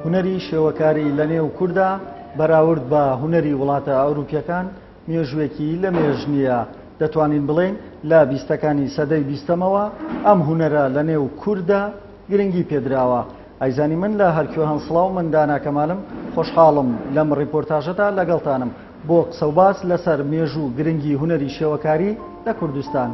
هونەری شێوەکاری لە نێو کووردا بەراورد بە هونەری وڵاتە ئەوروپیەکان مێژوێکی لە مێژ نییە. دەتوانین بڵێن لە بیستەکانی سەدەی بیستەمەوە ئەم هونەرە لە نێو کووردا گرنگی پێدراوە. ئایزانی من لە هەرکوێ هەنسڵاو من دانا کەمالم، خۆشحاڵم لەم ڕیپۆرتاژەدا لەگەڵتانم بۆ قسە و باس لەسەر مێژوو گرنگی هونەری شێوەکاری لە کوردستان.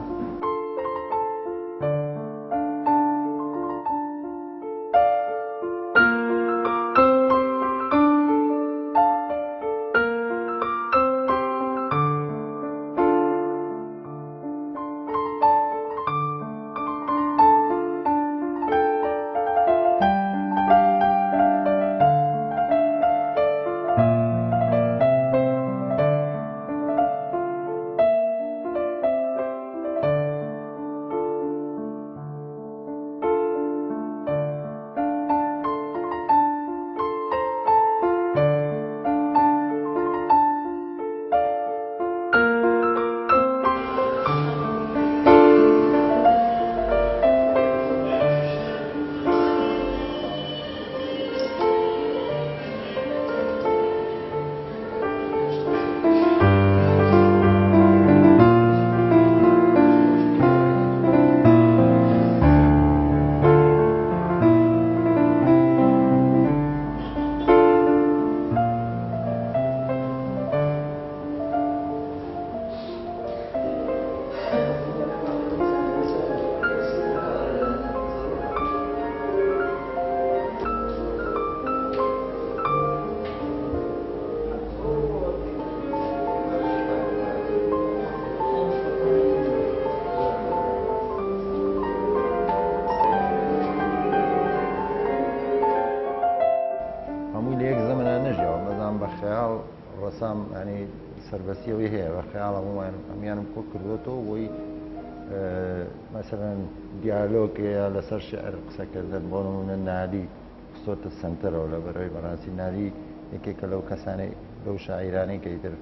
ڕسام ینی سەربەستیەوەی هەیە بە خەیاڵ هەمویانم کۆ کردوێتەوە بۆی مەسەرەن دیالۆگەیە لەسەر شێعر قسەکردن بۆ نمونە نالی قسۆتە سنتەرەوە لە بەرەوەی بەڕاستی نالی یەکێکە لەو کەسانەی لەو شاعیرانەی کە ئیتر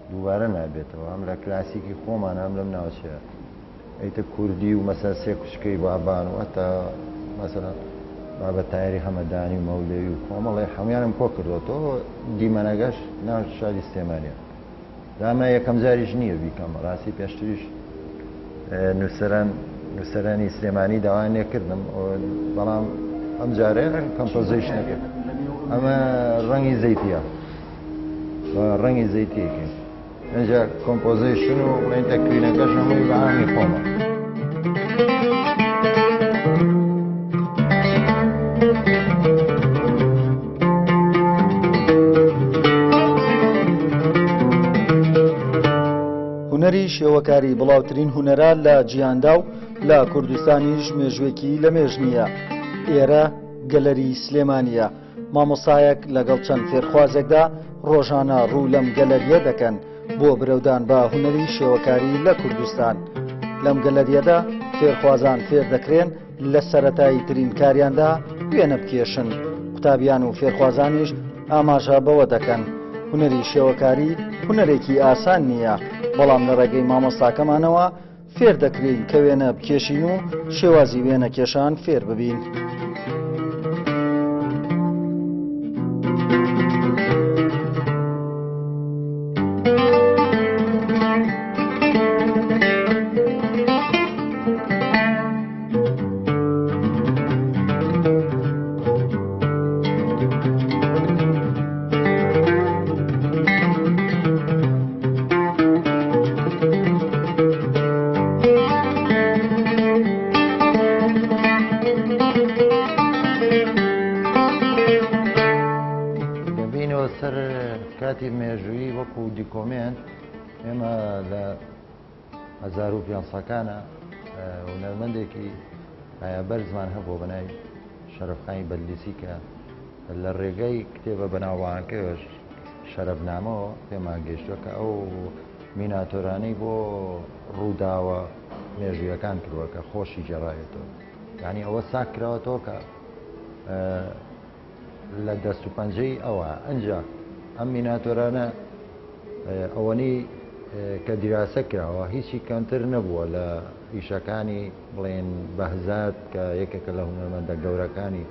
دووبارە نابێتەوە هەم لە کلاسیکی خۆمان هەم لەم ناوچەیە ئەیتە کوردی و مەسەر سێ کوچکەی بابان و هەتا مەسەرەن بابەت تایری هەمەدانی و مەولەوی و کۆمەڵێ هەمویانم کۆ کردوێتەوە دیمەنەگەش ناو شادی سلێمانیە داما یەکەم جاریش نییە بیکەم ڕاستی پێشتریش نووسەرانی سلێمانی داوای نێکردم بەڵام ئەم جارێ کۆمپۆزیشنەکە ئەمە ڕەنگی زەیتیە ڕەنگی زەیتیەکەین ئەنجا کۆمپۆزیشن و بڵێن تەکوینەکەش هەمووی بە ئامی خۆمە. هونەری شێوەکاری بڵاوترین هونەرە لە جیهاندا و لە کوردستانیش مێژوێکی لە مێژ نییە. ئێرە گەلەری سلێمانیە. مامۆستایەک لەگەڵ چەند فێرخوازێکدا ڕۆژانە ڕوو لەم گەلەریە دەکەن بۆ برەودان بە هونەری شێوەکاری لە کوردستان. لەم گەلەریەدا فێرخوازان فێر دەکرێن لە سەرەتایی ترین کاریاندا وێنە بکێشن. قوتابیان و فێرخوازانیش ئاماژە بەوە دەکەن. هونەری شێوەکاری هونەرێکی ئاسان نییە، بەڵام لە ڕێگەی مامۆستاکەمانەوە فێر دەکرین کە وێنە بکێشین و شێوازی وێنە کێشان فێر ببین. سەر کاتی مێژووی وەکو دیکۆمنت ئێمە لە 1500ەکانە هونەرمەندێکی بەرزمان هەبوو بەنای شەرەفخانی بەدلیسی کە لە ڕێگەی کتێبە بەناوبانگەکەش شەرەفنامەوە پێمان گەیشتووە کە ئەو میناتۆرانەی بۆ ڕووداوە مێژوویەکان کردووە کە خۆشی جێڕایێتەوە. یعنی ئەوە ساک کراوەتەوە کە لە دەست و پەنجەی ئەوە ئەنجا ئەم میناتۆرانە ئەوەنی کە دیراسە کراوە هیچی کەمتر نەبووە لە ئیشەکانی بڵێن بەهزات کە یەکێکە لە هونەرمەندە گەورەکانی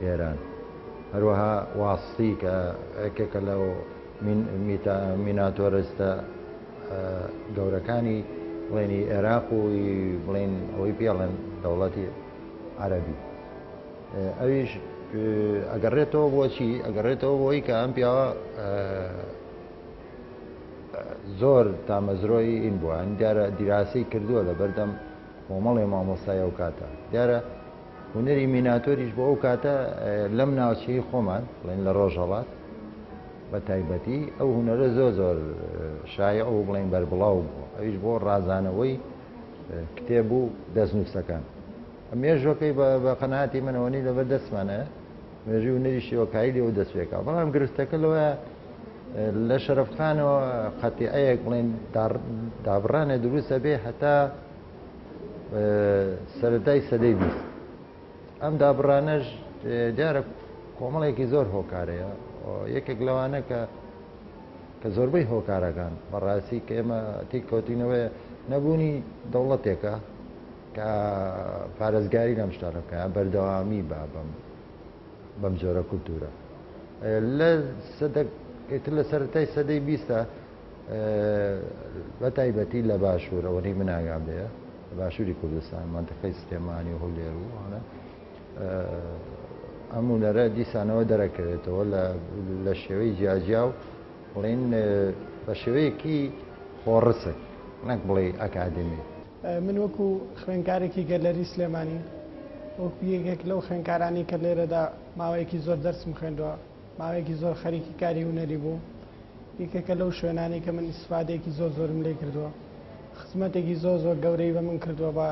ئێران. هەروەها واستی کە یەکێکە لەو میناتۆرستە گەورەکانی بڵێنی عێراق و بڵێن ئەوەی پێڵێن دەوڵەتی عەرەبی ئەویش ئەگەڕێتەوە بۆچی ئەگەڕێتەوە بۆی کە ئەم پیاوە زۆر تامەزرۆی ئین بووە دیارە دیراسی کردووە لە بەردەم کۆمەڵێ مامۆستای ئەو کاتە دیارە هونەری میناتۆریش بۆ ئەو کاتە لەم ناوچەی خۆمان بڵێن لە ڕۆژهەڵات بە تایبەتی ئەو هونەرە زۆر شایع و بڵێن بەربڵاو بوو ئەویش بۆ ڕازانەوەی کتێب و دەستنووسەکان ئەمێژۆکەی بە قەناعەتی منەوەنی لەبەر دەستمانە مێژوی هونەری شێوەکایی لێەوە دەستپێکا بەڵام گرفتەکە لەوە لە شەرەفخانەوە قەتیعەیەک بڵێن دابڕانە دروستە بێ هەتا سەرەتای سەدەی بیست ئەم دابڕانەش دیارە کۆمەڵێکی زۆر هۆکارەیە یەکێک لەوانە کە زۆربەی هۆکارەکان بەڕاستی کە ئێمە تی کەوتینەوەی نەبوونی دەوڵەتێکە کە پارێزگاری لەم شتانەکە بەردەوامی با بەم جۆرە کولتورە لە سەرەتای سەدەی بیستە بە تایبەتی لە باشوور ئەوەی من ئاگام لێیە لە باشووری کوردستان مەنتەقەی سلێمانی و هەولێر و ئەم هونەرە دیسانەوە دەرەکەوێتەوە لە شێوەی جیاجیا و بڵێن بە شێوەیەکی خۆڕسک نەک بڵێ ئەکادمی من وەکو خوێنکارێکی گەلەری سلێمانی وەکو یەکێک لەو خوێنکارانی کە لێرەدا ماوەیەکی زۆر دەرسم خوێندووە ماوەیەکی زۆر خەریکی کاری هونەری بوو یەکێکە لەو شوێنانی کە من ئیسفادەیەکی زۆرم لێ کردووە خزمەتێکی زۆر گەورەی بە من کردووە بە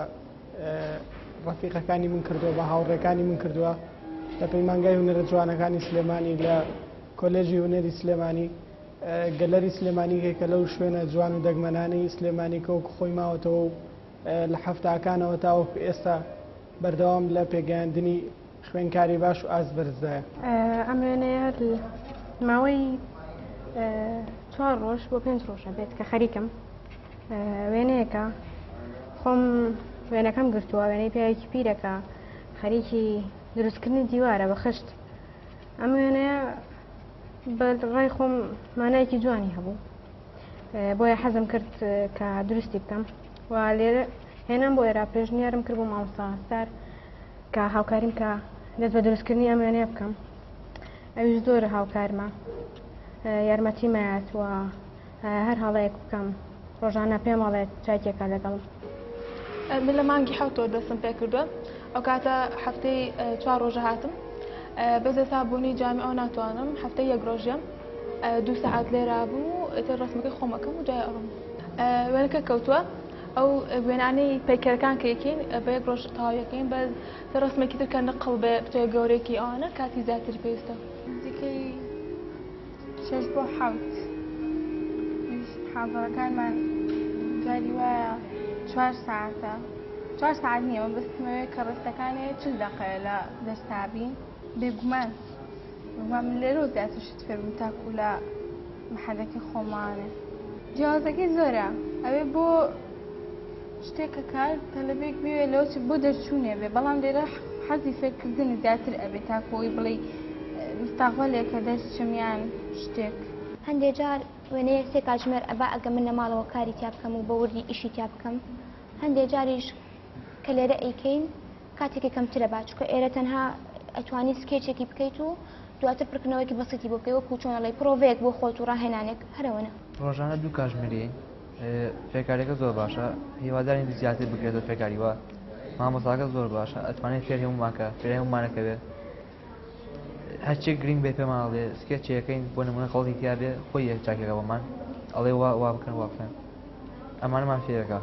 ڕەفیقەکانی من کردووە بە هاوڕێکانی من کردووە لە پەیمانگای هونەرە جوانەکانی سلێمانی لە کۆلێژی هونەری سلێمانی گەلەری سلێمانیکە لەو شوێنە جوان و دەگمەنانی سلێمانی کە وەکو خۆی ماوەتەوە و لە هەفتاکانەوە تاوەکو ئێستا بەردەوام لە پێگەیاندنی خوێنکاری باش و ئاست بەرزدایە ئەم وێنەیە ماوەی 4 ڕۆژ بۆ 5 ڕۆژە بێت کە خەریکم وێنەیەکە خۆم وێنەکەم گرتووە وێنەی پیاوێکی پیرەکە خەریکی دروستکردنی دیوارە بە خشت ئەم وێنەیە بە ڕای خۆم مانایەکی جوانی هەبوو بۆیە حەزم کرد کە دروستی بکەم و لێرە هێنام بۆ ئێرا پێشنیارم کرد بۆ مامۆستا سار کە هاوکاریم کە دەست بە دروستکردنی ئەم وێنەیە بکەم ئەویش زۆر هاوکارمە یارمەتی مایات و هەر هەڵەیەک بکەم ڕۆژانە پێم هەڵێت چاکێکە لەگەڵم من لە مانگی حوتەوە دەستم پێ کردووە ئەو کاتە هەفتەی 4 ڕۆژە هاتم بەس ئێستا بوونی جامیعە ناتوانم هەفتەی 1 ڕۆژەم 2 سەعات لێرا بوو ئێتر ڕستمەکەی خۆمەکەم و جای ئەڕم وێنەکە کەوتووە ئەو وێنانەی پەیکەرەکان کە یەکەین بە 1 ڕۆژ تەواویەکەین بە ڕستمێکی تر کە نقڵ بێ بتوێ گەورەیەکی ئەوانە کاتی زیاتر پێویستە نزیکەی 6 بۆ 7 حاضەکانمان جاری وایە 4 ساعتە 4 ساعت نییە من بستمەوەی کە ڕستەکانی 40 دقەیە لە دەستابین بێگومان من لێرە زیاتر شت فێرم تاکو لە محەلەکەی خۆمانێ جیازەکەی زۆرە ئەوێ بۆ شتێکە کار تەلەبێک بێ لەوە بۆ دەرچوونێ بێ بەڵام لێرە حەزی فێرکردنی زیاتر ئەبێ تاکۆی بڵێ مستاقبلێکە دەرچمیان شتێک هەندێک جار وێنەیە 3 کاتژمێر ئەبا ئەگە من لە ماڵەوە کاری تیا بکەم و بە وردی ئیشی تیا بکەم هەندێک جاریش کە لێرە ئەیکەین کاتێکی کەمترە باچکە ئێرە تەنها ئەتوانی سکێچێکی بکەیت و دواتر پڕکردنەوەیکی بەسیتی بۆ بکەی وەکو چۆنەڵی پرۆڤەیەک بۆ خۆت و ڕاهێنانێک هەرەوەنە ڕۆژانە 2 کاتژمێری فێرکاریەکە زۆر باشە هیوادارین زیاتر بکرێتەوە فێرکاریوە مامۆستاکە زۆر باشە ئەتوانێت فێر هەمومانکە فێری هەمومانەکە بێ هەرچێک گرنگ بێ پێماڵێ سکێچەکەین بۆ نمونە خەڵکی تیا بێ خۆی چاکێکە بۆمان ئەڵێ وا بکەن وا بکەن ئەمانەمان فێرەکە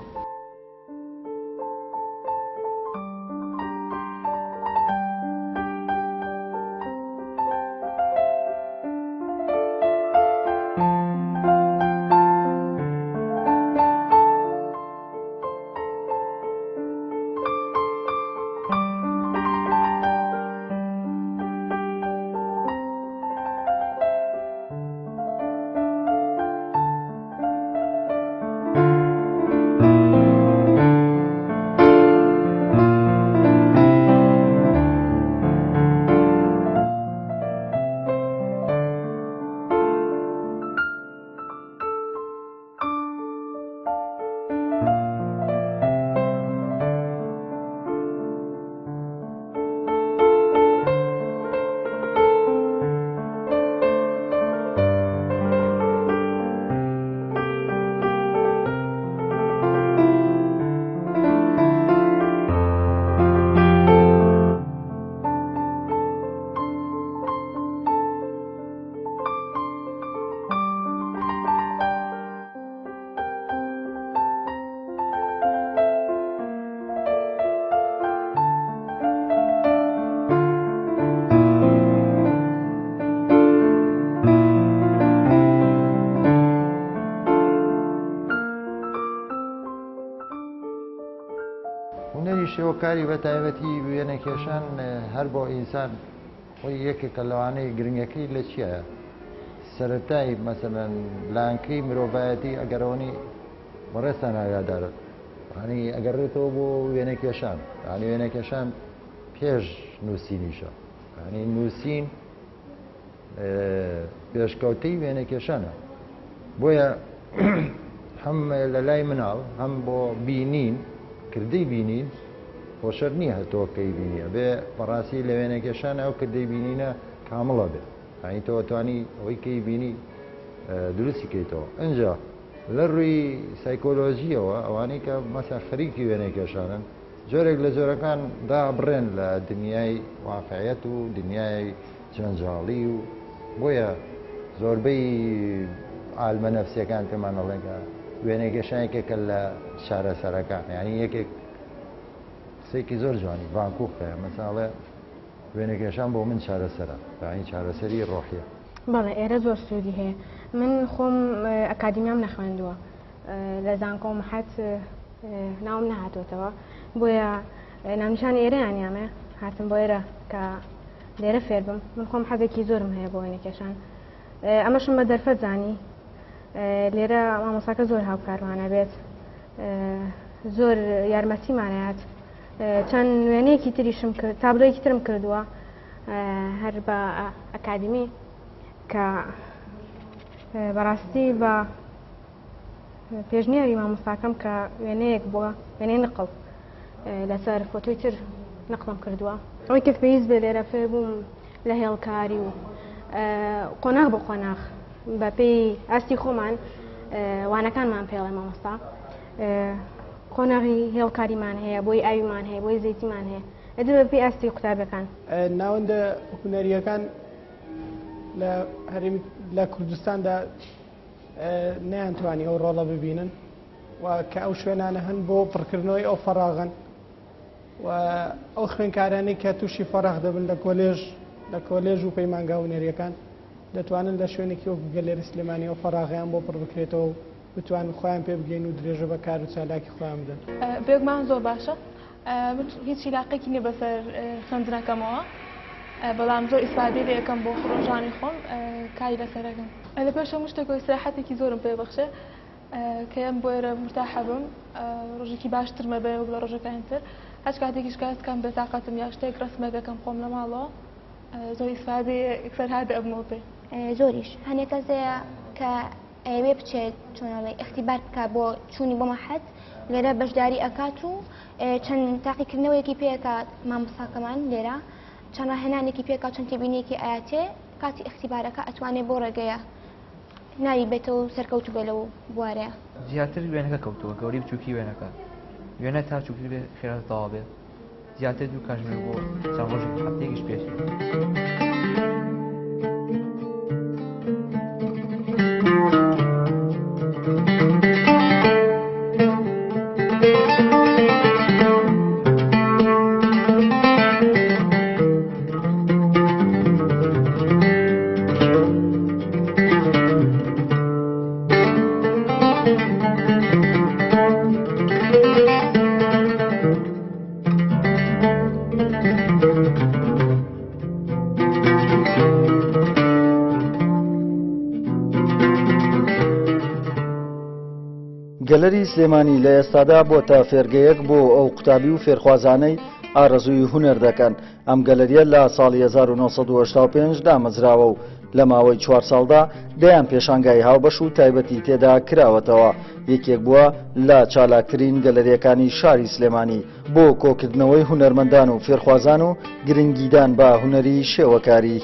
شێوەکاری بە تایبەتی وێنە کێشان هەر بۆ ئینسان خۆی یەکێکە لەوانەیە گرنگەکەی لە چییە؟ سەرەتای مەسەلەن لانکەی مرۆڤایەتی ئەگەرەوەنی بەڕێستا ناویادارت ینی ئەگەڕێتەوە بۆ وێنە کێشان ینی وێنە کێشان پێش نووسینیشە ینی نووسین پێشکەوتەی وێنە کێشانە بۆیە هەم لە لای مناڵ هەم بۆ بینین کردەی بینین خۆشەر نییە هەتۆکەی بینیە بێ بەڕاستی لە وێنە کێشانە ئەو کردەی بینینە کامڵە بێت ینی تۆ توانی ئەوەی کەی بینی دروستی کەیتەوە ئەنجا لە ڕووی سایکۆلۆژیەوە ئەوانەی کە مەسا خەریکی وێنە کێشانن جۆرێک لە جۆرەکان دابڕێن لە دنیای واقعیەت و دنیای جەنجاڵی و بۆیە زۆربەی عالمە نەفسیەکان پێمان دەڵێنکە وێنە کێشانێکێکە لە چارەسەرەکان ینی یەکێک قسەیەکی زۆر جوانی بانکوخەیە مەساڵێ وێنە کێشان بۆ من چارەسەرە ینی چارەسەری ڕۆحیە بەڵێ ئێرە زۆر سوودی هەیە من خۆم ئەکادمیام نەخوێندووە لە زانکۆ مەحەت ناوم نەهاتۆتەوە بۆیە ناونیشان ئێرەیان یامێ هاتم بۆ ئێرە کە لێرە فێر بم من خۆم حەزێکی زۆرم هەیە بۆ وێنە کێشان ئەمەشم بە دەرفەت زانی لێرە مامۆساکە زۆر هاوکاروانە بێت زۆر یارمەتیمانەیەات چەند وێنەیەکی تریشم کرد تابلۆیەکی ترم کردووە هەر بە ئەکادمی کە بەڕاستی بە پێشنیاری مامۆستاکەم کە وێنەیەک بووە وێنەی نقڵ لەسەر فۆتۆی تر نقڵم کردووە ئەوەی کە پێویست بێ لێرە فێر بووم لە هێڵکاری و قۆناغ بە قۆناغ بە پێی ئاستی خۆمان وانەکانمان پێڵێ مامۆستا قۆناغی هێڵکاریمان هەیە بۆی ئاویمان هەیە بۆی زەیتیمان هەیە ئەدە بە پێی ئاستی قوتابەکان ناوەندە هونەریەکان لە هەرێمی لە کوردستاندا نەیانتوانی ئەو ڕۆڵە ببینن و کە ئەو شوێنانە هەن بۆ پڕکردنەوەی ئەو فەراغن و ئەو خوێنکارانی کە تووشی فەراغ دەبن لە کۆلێژ و پەیمانگا هونەریەکان دەتوانن لە شوێنێکی وەکو گەلێری سلێمانی ئەو فەراغیان بۆ پڕ بکرێتەوە و بتوانن خۆیان پێ بگەین و درێژە بە کار و چالاکی خۆیان بدەن بێگومان زۆر باشە هیچ علاقێکی نییە بەسەر خوێندنەکەمەوە بەڵام زۆر ئیسپادەی لێ یەکەم بۆ ڕۆژانی خۆم کاری لەسەرەکەم لە پێش هەموو شتێک ئیستراحەتێکی زۆرم پێبەخشێ کە ئەم بۆ ئێرە مرتاحە بم ڕۆژێکی باشترمە بێ و لە ڕۆژەکانی تر هەچ کاتێکیش کاتکەم بێتاقەتم یا شتێک ڕسمێکەکەم خۆم لە ماڵەوە زۆر ئیسپادەی یەکسەر هادە ئەبمەوە پێ زۆریش هەنێک کەسەیە کە ئەوێ بچێت چۆنەڵێ اختیبار بکە بۆ چوونی بۆ مەحەد لێرە بەشداری ئەکات و چەند تاقیکردنەوەیەکی پێکات مامۆستاکەمان لێرە چەند ڕاهێنانێکی پێکات چەند تێبینێکی ئاەتێ کاتی اختیبارەکە ئەتوانێت بۆ ڕێگەیە ناوی بێتەوە سەرکەوتو بێ لەو بوارەیە زیاتر وێنەکە کەوتووە گەوری بچووکی وێنەکە وێنە تا چووکی بێ خێرات تەواو بێت زیاتر دوو کاتژمێر بۆ چەند ڕۆژێک هەفتەیەکیش پێش گەلەری سلێمانی لە ئێستادا بۆتە فێرگەیەک بۆ ئەو قوتابی و فێرخوازانەی ئارەزووی هونەر دەکەن. ئەم گەلەریە لە ساڵی 1985 دامەزراوە و لە ماوەی 4 ساڵدا دەیان پێشانگای هاوبەش و تایبەتی تێدا کراوەتەوە. یەکێک بووە لە چالاکترین گەلەریەکانی شاری سلێمانی بۆ کۆکردنەوەی هونەرمەندان و فێرخوازان و گرنگیدان بە هونەری شێوەکاری.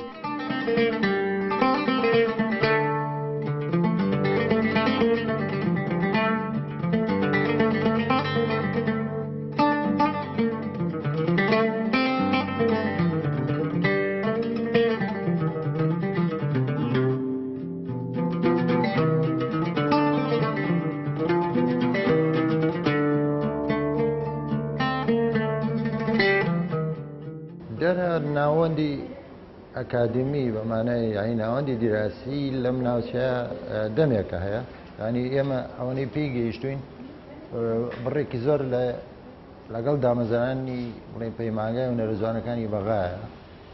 ناوەندی ئەکادمی بەمانای یعنی ناوەندی دیراسی لەم ناوچەیە دەمێکە هەیە ینی ئێمە ئەوەی پێی گەیشتوین بڕێکی زۆر لە لەگەڵ دامەزرانی بڵێن پەیمانگای هونەرە جوانەکانی بەغایە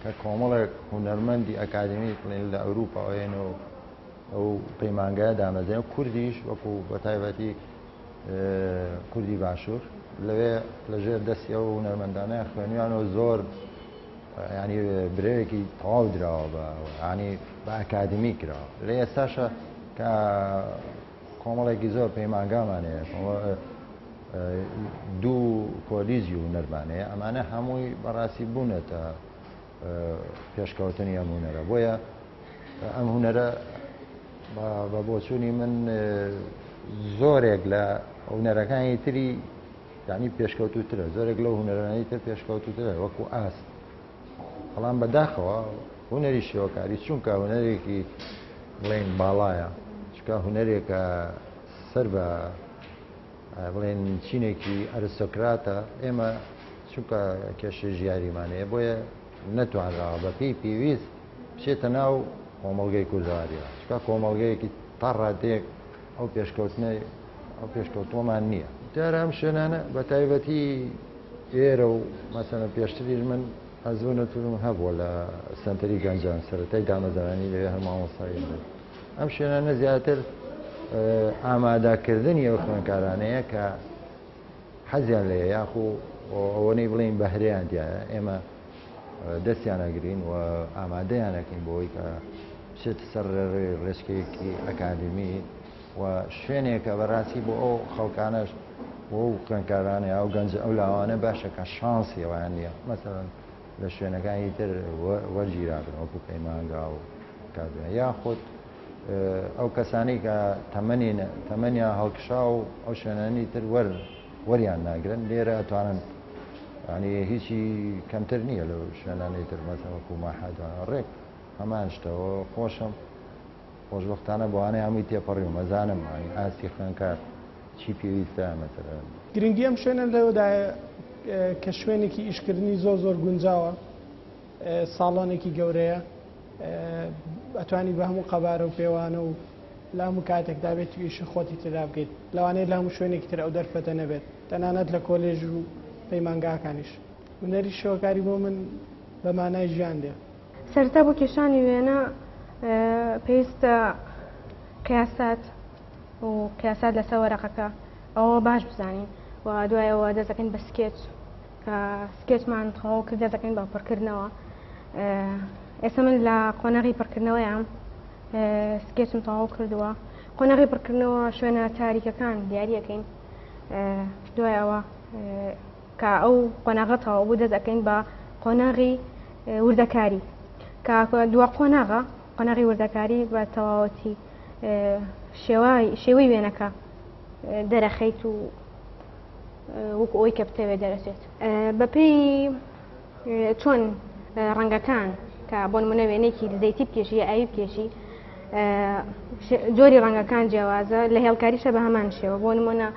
کە کۆمەڵێک هونەرمەندی ئەکادمی بڵێن لە ئەوروپاوێنەوە ئەو پەیمانگایە دامەزرێن و کوردیش وەکو بەتایبەتی کوردی باشوور لەوێ لەژێر دەستی ئەو هونەرمەندانەیە خوێنیانەوە زۆر ینی برەوێکی تەواو درراوە بە ینی بە ئەکادمی کراوە لە ئێستاشە کە کۆمەڵێکی زۆر پەیمانگامانەیە دوو کۆلیزی هونەرمانەیە ئەمانە هەمووی بەڕاستی بوونەتە پێشکەوتنی ئەم هونەرە بۆیە ئەم هونەرە بە بۆچوونی من زۆرێک لە هونەرەکانی تری یعنی پێشکەوتوترە زۆرێک لەو هونەرانی تر پێشکەوتوترە وەکو ئاست بەڵام بەداخەوە هونەری شێوەکاری چونکە هونەرێکی بڵێن باڵایە چکە هونەرێکە سەر بە بڵێن چینێکی ئەرستۆکراتە ئێمە چونکە کێشە ژیاریمانەیە بۆیە نەتوانراوە بە پێی پێویست بچێتە ناو کۆمەڵگەی کوردەواریەوە چکە کۆمەڵگەیەکی تا ڕادەیەک ئەو پێشکەوتوەمان نییە دیارە ئەم شوێنانە بە تایبەتی ئێرە و مەسەلەن پێشتریش من ئەزوو نەتوانم هەبووە لە سنتەری گەنجان سەرەتای دامەزرانی لەوێ هەر مامۆستایی بێت ئەم شوێنانە زیاتر ئامادەکردنی ئەو خوێندکارانەیە کە حەزیان لێ یاخو ئەوەنەی بڵێن بەهرەیان دیایە ئێمە دەستیانەگرین و ئامادەیانەکەین بۆی کە بچێتە سەر ڕێچکەیەکی ئەکادمی و شوێنێکە بەڕاستی بۆ ئەو خەڵکانەش بۆ ئەو خوێندکارانە ئەو گەنج ئەو لاوانە باشە کە شانسی ئەویان نییە مەسەڵەن لە شوێنەکانی تر وەرگیرابن وەکو پەیمانگا و کادوێن یاخود ئەو کەسانی کە تەمەنیان هەڵکشا و ئەو شوێنانی تر وەریان ناگرن لێرە ئەتوانن ینی هیچی کەمتر نییە لەو شوێنانی تر مەسەڵەن وەکو ماحەدوان ڕێک هەمان شتەوە خۆشبەختانە بۆوانەی هەمووی تێپەڕی و مەزانم ئاستی خوێندکار چی پێویستە مەسەلەن گرنگی ئەم شوێنە لەوەدایە کە شوێنێکی ئیشکردنی زۆر گونجاوە ساڵۆنێکی گەورەیە ئەتوانی بە هەموو قەبارە و پێوانە و لە هەموو کاتێکدا بێت تویشە خۆتی تێدا بکەیت لەوانەیە لە هەموو شوێنێکی تر ئەو دەرفەتە نەبێت تەنانەت لە کۆلێژ و پەیمانگاکانیش هونەری شێوەکاری بۆ من بە مانای ژیان دێ سەرتا بۆ کێشانی وێنە پێویستە قیاسات و قیاسات لەسەر وەرەقەکە ئەوە باش بزانین و دوایەوە دەست دەکەین بە سکێچ کە سکێچمان تەواو کرد دەست دەکەین بە پڕکردنەوە ئێستا من لە قۆنەغی پڕکردنەوەیان سکێچم تەواو کردووە قۆنەغی پڕکردنەوە شوێنە تاریکەکان دیاریەکەین دوایەوە کە ئەو قۆناغەتەوە بوو دەست دەکەین بە قۆناغی وردەکاری کە دووە قۆناغی وردەکاری بە تەواوەتی شێوەی وێنەکە دەرەخەیت و وەکو ئەوی کە بتەوێت دەرەچێت بەپێی چۆن ڕەنگەکان کە بۆ نمونە وێنێکی زەیتی بکێشی یا ئاوی بکێشی جۆری ڕەنگەکان جیاوازە لە هێڵکاریشە بە هەمان شێوە بۆ نمونە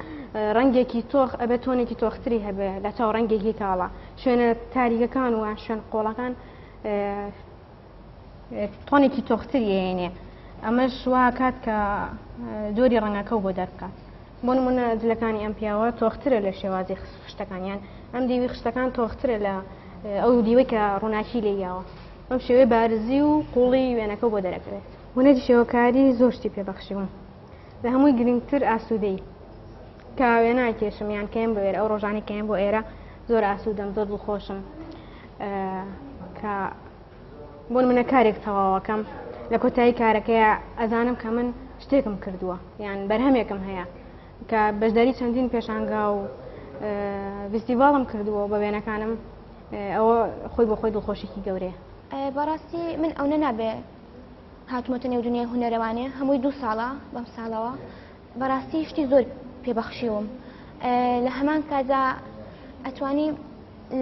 ڕەنگێکی تۆخ ئەبێت تۆنێکی تۆختری هەبێ لە چاو ڕەنگێکی کاڵە شوێنە تاریکەکان و شوێن قۆڵەکان تۆنێکی تۆختری هێنێ ئەمەش وا کات کە جۆری ڕەنگەکە و بۆ دەربکات بۆ نمونە جلەکانی ئەم پیاوە تۆخترە لە شێوازی خشتەکانیان ئەم دیوی خشتەکان تۆخترە لە ئەو دیوەی کە ڕووناکی لێیاوە ئەم شێوەی بارزی و قوڵی وێنەکە بۆ دەرەکەوێت هونەری شێوەکاری زۆر شتی پێبەخشیوم لە هەمووی گرنگتر ئاسوودەی کە وێنە کێشم یان کەم بۆ ئێرە ئەو ڕۆژانی کەم بۆ ئێرە زۆر ئاسوودەم زۆر دڵخۆشم کە بۆ منە کارێک تەواوەکەم لە کۆتایی کارەکەیە ئەزانم کە من شتێکم کردووە یان بەرهەمێکم هەیە کە بەشداری چەندین پێشانگا و فستیڤاڵم کردووە بە وێنەکانم ئەوە خۆی بۆ خۆی دڵخۆشێکی گەورەیە بەڕاستی من ئەو نەنابێ هاتوومەتە نێو دنیای هونەرەوانێ هەمووی 2 ساڵە بەم ساڵەوە بەڕاستی شتی زۆر پێبەخشیوم لە هەمان کادا ئەتوانی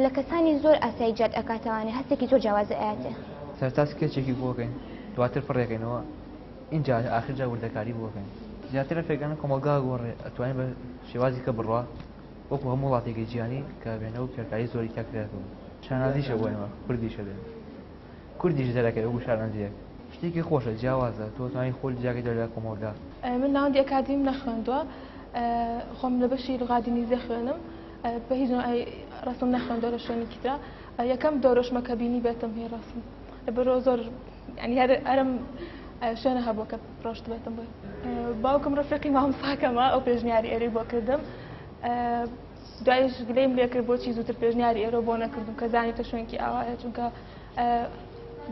لە کەسانی زۆر ئاسایی جات ئەکاتەوانێ هەستێکی زۆر جیاوازە ئاەتێ سەرتا سکێچێکی بۆکەین دواتر پڕێکەینەوە اینجا ئاخرجا وردەکاری بۆکەین زیاتر لە فێکانە کۆمەلگا گۆڕێ ئەتوانین بە شێوازی کە بڕوا وەکو هەموو وڵاتێکی جیهانی کە وێنە و پێکاری زۆری تاکرێتەوە شانازیشە بۆ ئێمە کوردیشە دێن کوردیش دەرەکەی وەکو شانازیەک شتێکی خۆشە جیاوازە تۆ توانی خۆی جاگەی دەرە کۆمەلگا من ناوەندی ئەکادیم نەخوێندووە خۆم لە بەشی لغادینیزە خوێنم بە هیچ ڕستم نەخوێن دۆرە شوێنێکی ترا یەکەم دۆرۆشمە کە بینی بێتم هێ ڕستم بەرۆ زۆر ینی ئەرم شوێنە هەبووە کە ڕۆشت بێتم بێ باوکم ڕفێقی مامۆستاکەمە ئەو پێشنیاری ئێرەی بۆ کردم دوایش گلەیم لێ کرد بۆچی زووتر پێشنیاری ئێرە بۆ نەکردم کە زانیتە شوێنکی ئاوایە چونکە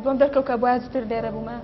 بۆم دەرکەوت کە بۆیە زووتر لێرە بوومە